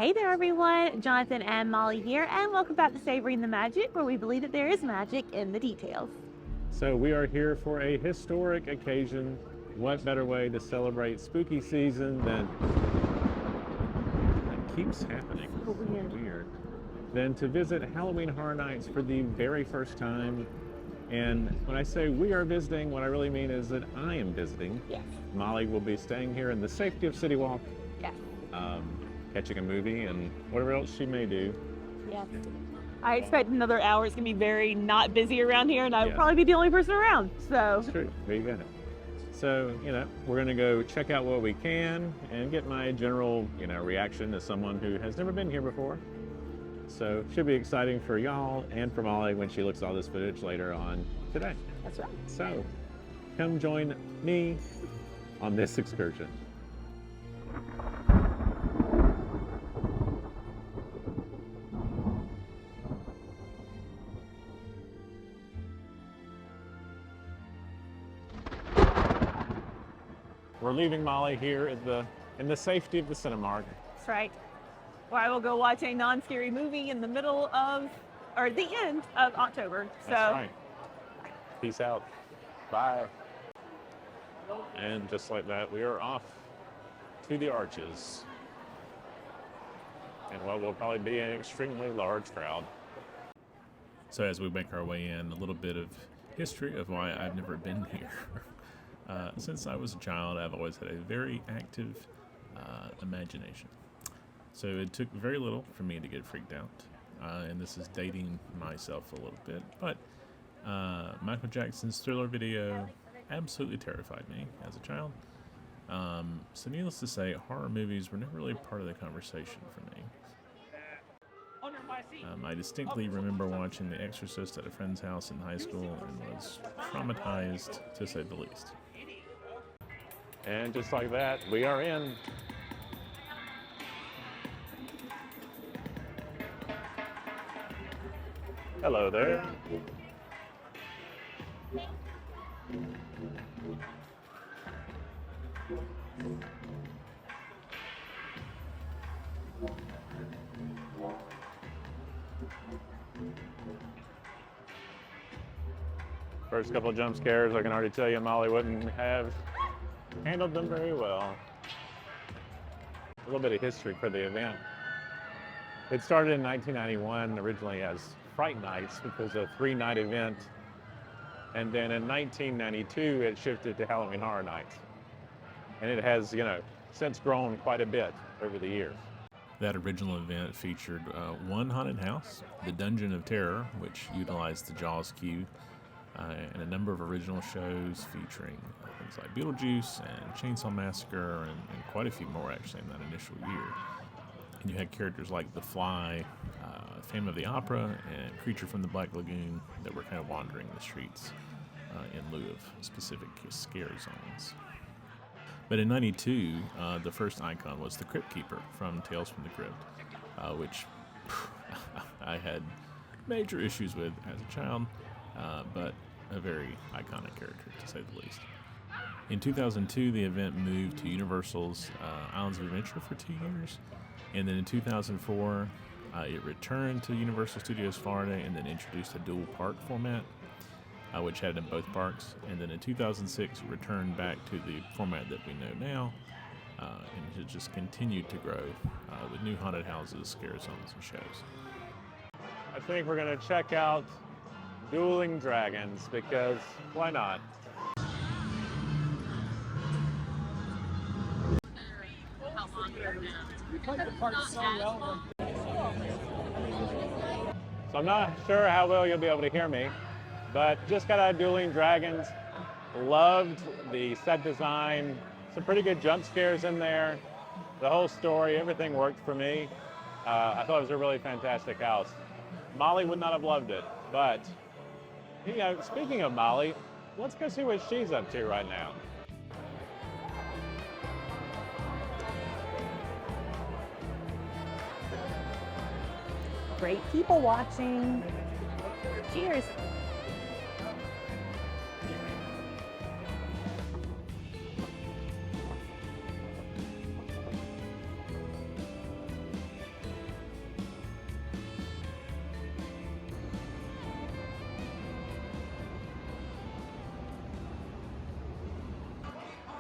Hey there everyone, Jonathan and Molly here, and welcome back to Savoring the Magic, where we believe that there is magic in the details. So we are here for a historic occasion. What better way to celebrate spooky season than that keeps happening? So weird. Than to visit Halloween Horror Nights for the very first time. And when I say we are visiting, what I really mean is that I am visiting. Yes. Molly will be staying here in the safety of City Walk. Yes. Catching a movie and whatever else she may do. Yes. I expect another hour. It's going to be very not busy around here, and I'll probably be the only person around. So. That's true. There you go. So, we're going to go check out what we can and get my general, reaction as someone who has never been here before. So, it should be exciting for y'all and for Molly when she looks at all this footage later on today. That's right. So, come join me on this excursion. We're leaving Molly here in the safety of the Cinemark. That's right. Where I will go watch a non-scary movie in the middle of, or the end of October. That's right. Peace out. Bye. And just like that, we are off to the arches. And what will probably be an extremely large crowd. So as we make our way in, a little bit of history of why I've never been here. Since I was a child, I've always had a very active imagination. So it took very little for me to get freaked out. And this is dating myself a little bit. But Michael Jackson's Thriller video absolutely terrified me as a child. So needless to say, horror movies were never really part of the conversation for me. I distinctly remember watching The Exorcist at a friend's house in high school and was traumatized, to say the least. And just like that, we are in. Hello there. First couple of jump scares, I can already tell you Molly wouldn't have handled them very well. A little bit of history for the event. It started in 1991, originally as Fright Nights, which was a 3-night event. And then in 1992, it shifted to Halloween Horror Nights. And it has, since grown quite a bit over the years. That original event featured one haunted house, the Dungeon of Terror, which utilized the Jaws queue, and a number of original shows featuring things like Beetlejuice and Chainsaw Massacre and quite a few more actually in that initial year. And you had characters like The Fly, Phantom of the Opera, and Creature from the Black Lagoon that were kind of wandering the streets in lieu of specific scare zones. But in '92, the first icon was the Crypt Keeper from Tales from the Crypt, which I had major issues with as a child, but a very iconic character, to say the least. In 2002, the event moved to Universal's Islands of Adventure for 2 years, and then in 2004, it returned to Universal Studios Florida and then introduced a dual park format, which had it in both parks. And then in 2006, it returned back to the format that we know now, and it just continued to grow with new haunted houses, scare zones, and shows. I think we're going to check out Dueling Dragons, because why not? So I'm not sure how well you'll be able to hear me, but just got out of Dueling Dragons. Loved the set design. Some pretty good jump scares in there. The whole story, everything worked for me. I thought it was a really fantastic house. Molly would not have loved it, but speaking of Molly, let's go see what she's up to right now. Great people watching. Cheers.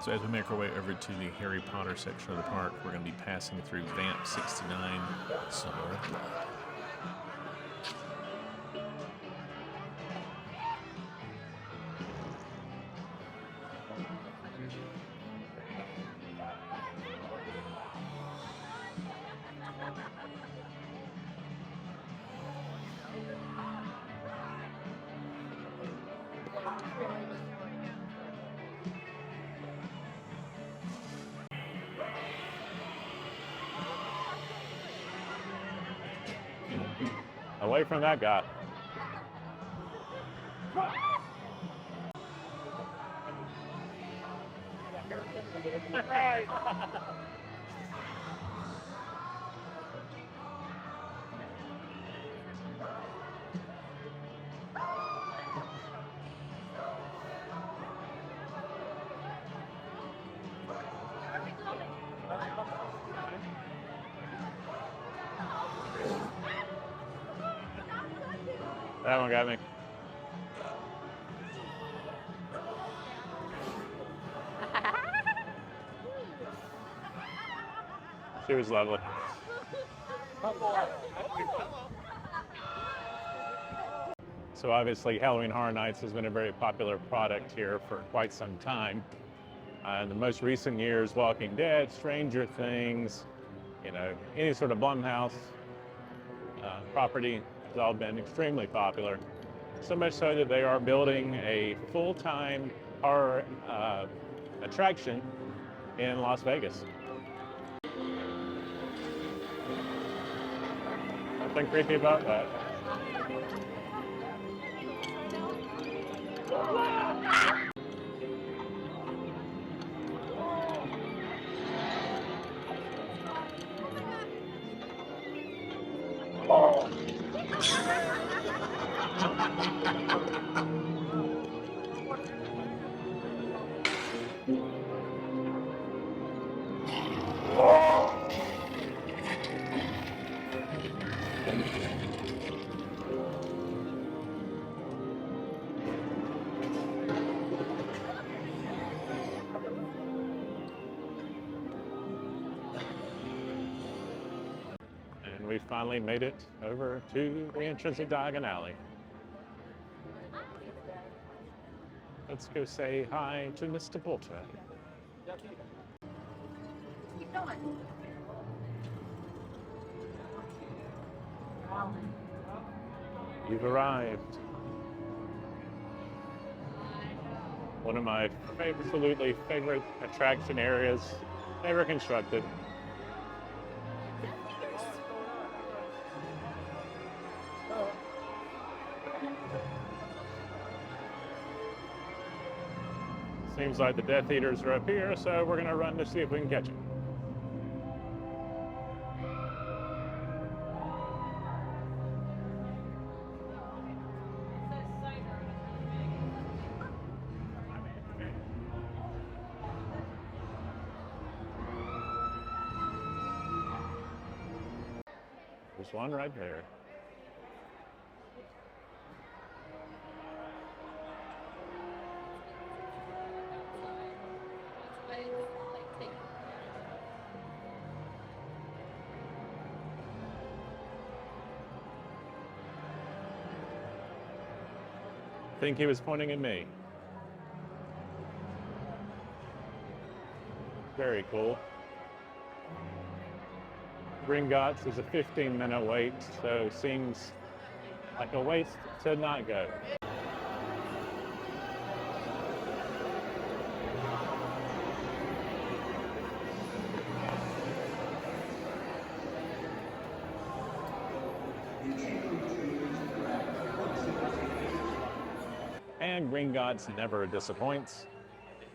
So as we make our way over to the Harry Potter section of the park, we're going to be passing through Vamp 69, Summer of Blood. Away from that guy. That one got me. She was lovely. So obviously Halloween Horror Nights has been a very popular product here for quite some time. In the most recent years, Walking Dead, Stranger Things, you know, any sort of Blumhouse property has all been extremely popular. So much so that they are building a full-time horror attraction in Las Vegas. Nothing creepy about that. And we finally made it over to the entrance of Diagon Alley. Let's go say hi to Mr. Porter. Keep going. You've arrived. One of my absolutely favorite attraction areas ever constructed. Seems like the Death Eaters are up here, so we're gonna run to see if we can catch them. There's one right there. I think he was pointing at me. Very cool. Gringotts is a 15-minute wait, so seems like a waste to not go. And Gringotts never disappoints.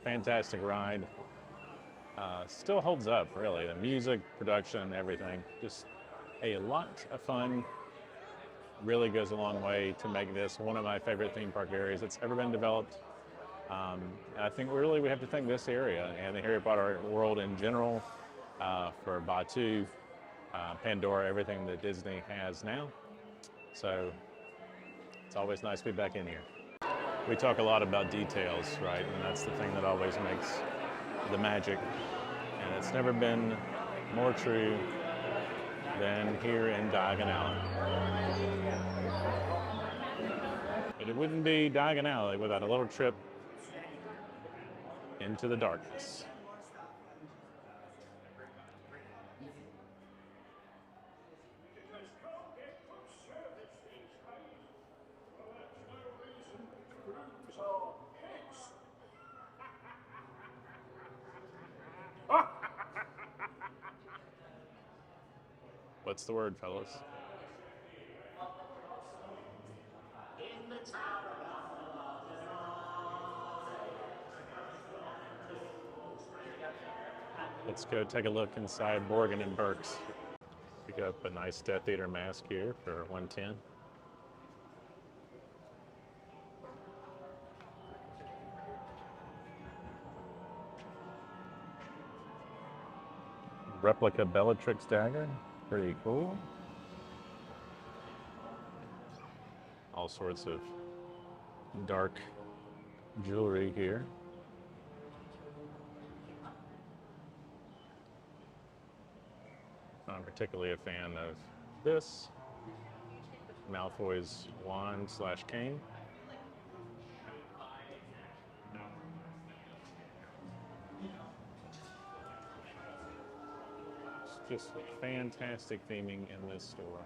Fantastic ride. Still holds up, really. The music, production, everything. Just a lot of fun. Really goes a long way to make this one of my favorite theme park areas that's ever been developed. And I think really we have to thank this area and the Harry Potter world in general for Batuu, Pandora, everything that Disney has now. So it's always nice to be back in here. We talk a lot about details, right? And that's the thing that always makes the magic. And it's never been more true than here in Diagon Alley. But it wouldn't be Diagon Alley without a little trip into the darkness. What's the word, fellas? Let's go take a look inside Borgin and Burkes. Pick up a nice Death Eater mask here for $110. Replica Bellatrix dagger, pretty cool. All sorts of dark jewelry here. I'm particularly a fan of this, Malfoy's wand / cane. It's just fantastic theming in this store.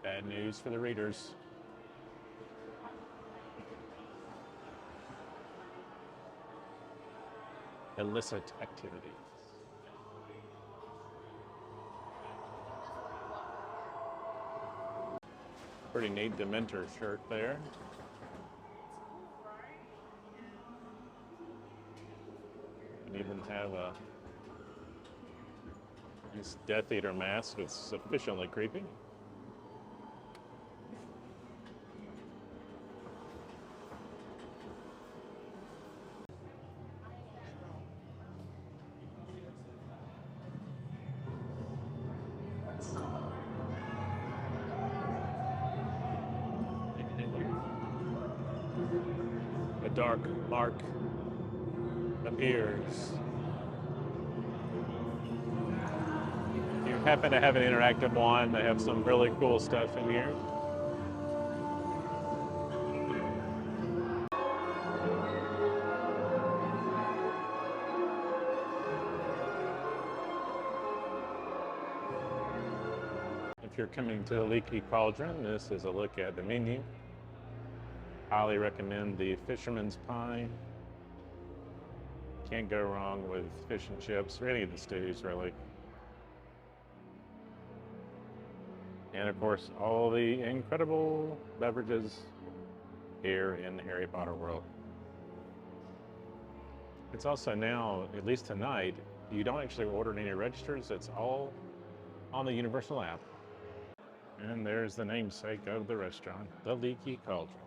Bad news for the readers. Illicit activities. Pretty neat Dementor shirt there. And even have a nice Death Eater mask that's sufficiently creepy. A dark mark appears. If you happen to have an interactive wand, they have some really cool stuff in here. If you're coming to the Leaky Cauldron, this is a look at the menu. Highly recommend the Fisherman's Pie. Can't go wrong with fish and chips, or any of the stews, really. And of course, all the incredible beverages here in the Harry Potter world. It's also now, at least tonight, you don't actually order any registers. It's all on the Universal app. And there's the namesake of the restaurant, the Leaky Cauldron.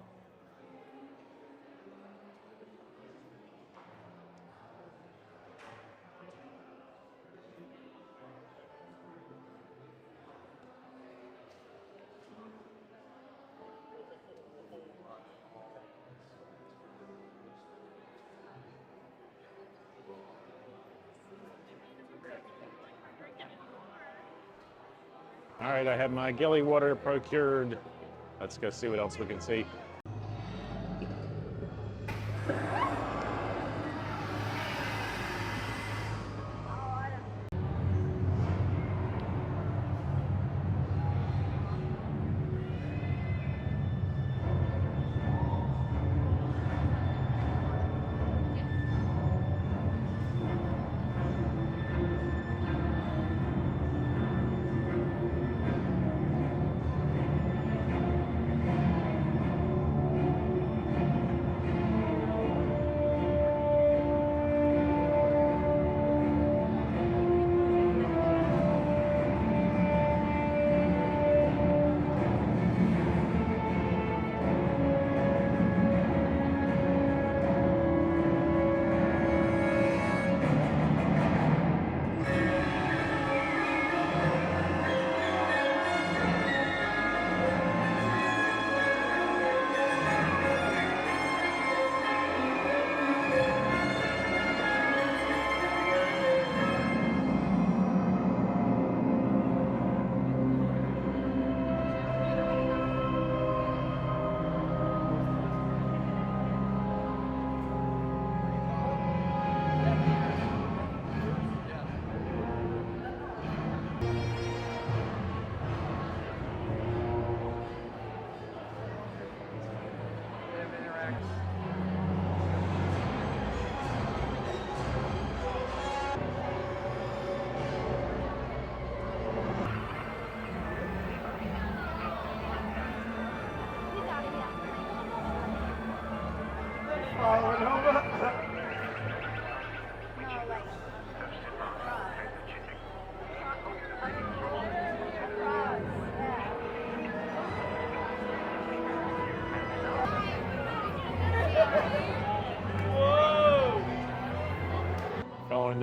All right, I have my gilly water procured. Let's go see what else we can see.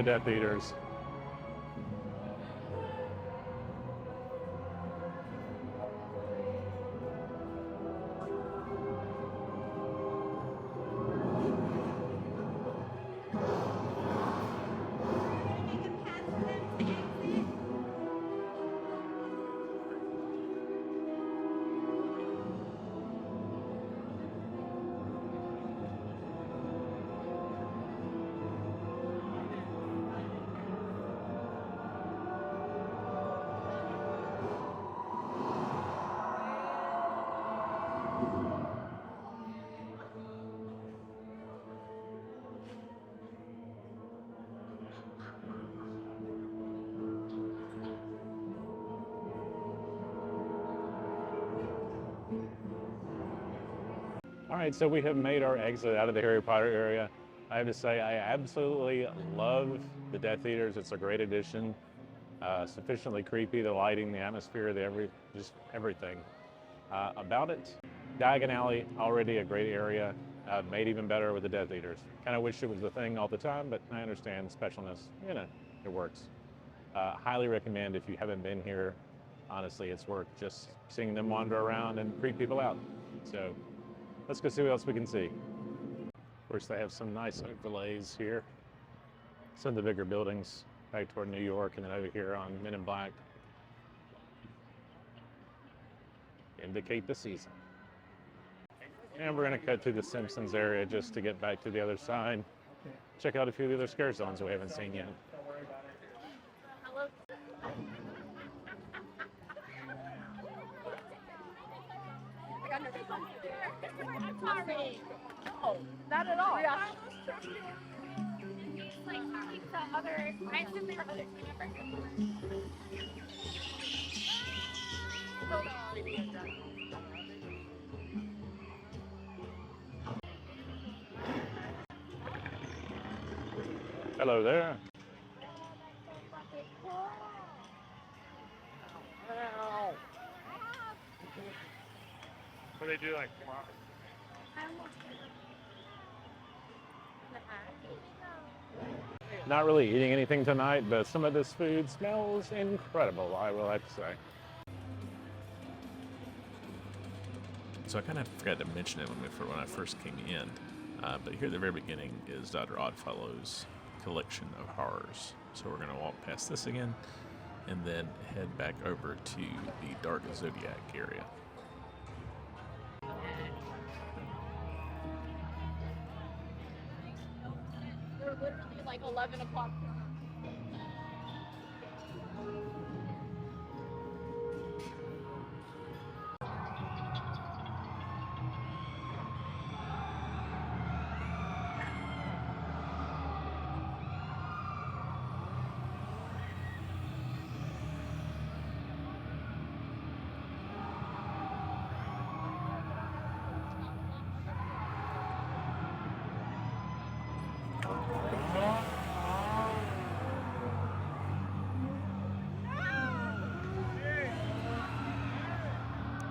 Death Eaters. All right, so we have made our exit out of the Harry Potter area. I have to say, I absolutely love the Death Eaters. It's a great addition. Sufficiently creepy, the lighting, the atmosphere, just everything about it. Diagon Alley, already a great area, made even better with the Death Eaters. Kind of wish it was the thing all the time, but I understand specialness, you know, it works. Highly recommend if you haven't been here. Honestly, it's worth just seeing them wander around and creep people out. So let's go see what else we can see. Of course, they have some nice overlays here. Some of the bigger buildings back toward New York, and then over here on Men in Black. Indicate the season. And we're gonna cut through the Simpsons area just to get back to the other side. Check out a few of the other scare zones we haven't seen yet. Sorry. No, not at all. Yeah. Like the other, I assume there are other Hello there. What do they do like? Not really eating anything tonight, but some of this food smells incredible, I will have to say. So I kind of forgot to mention it when I first came in, but here at the very beginning is Dr. Oddfellow's collection of horrors. So we're going to walk past this again and then head back over to the Dark Zodiac area. They're literally like 11 o'clock.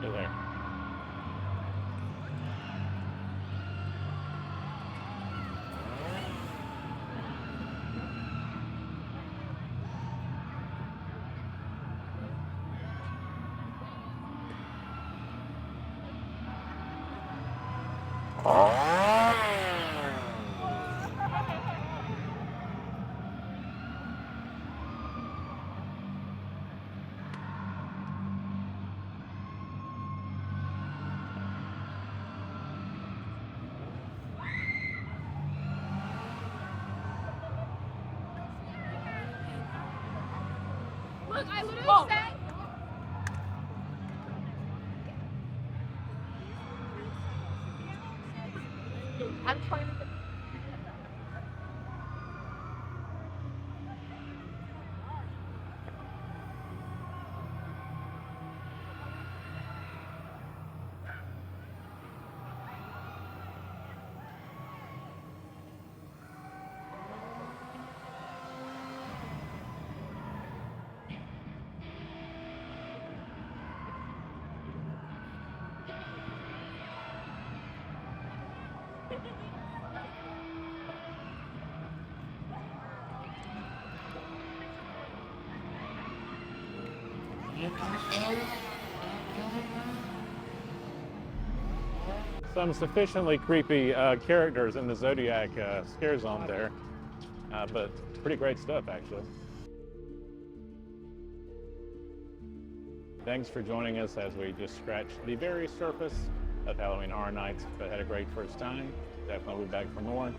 Hey there. Look, I literally said. I'm trying to. Some sufficiently creepy characters in the Zodiac scare zone there, but pretty great stuff actually. Thanks for joining us as we just scratched the very surface of Halloween Horror Nights, but had a great first time. Definitely be back for more.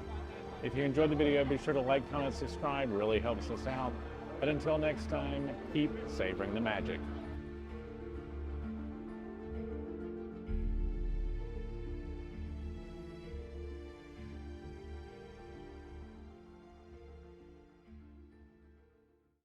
If you enjoyed the video, be sure to like, comment, subscribe. Really helps us out. But until next time, keep savoring the magic.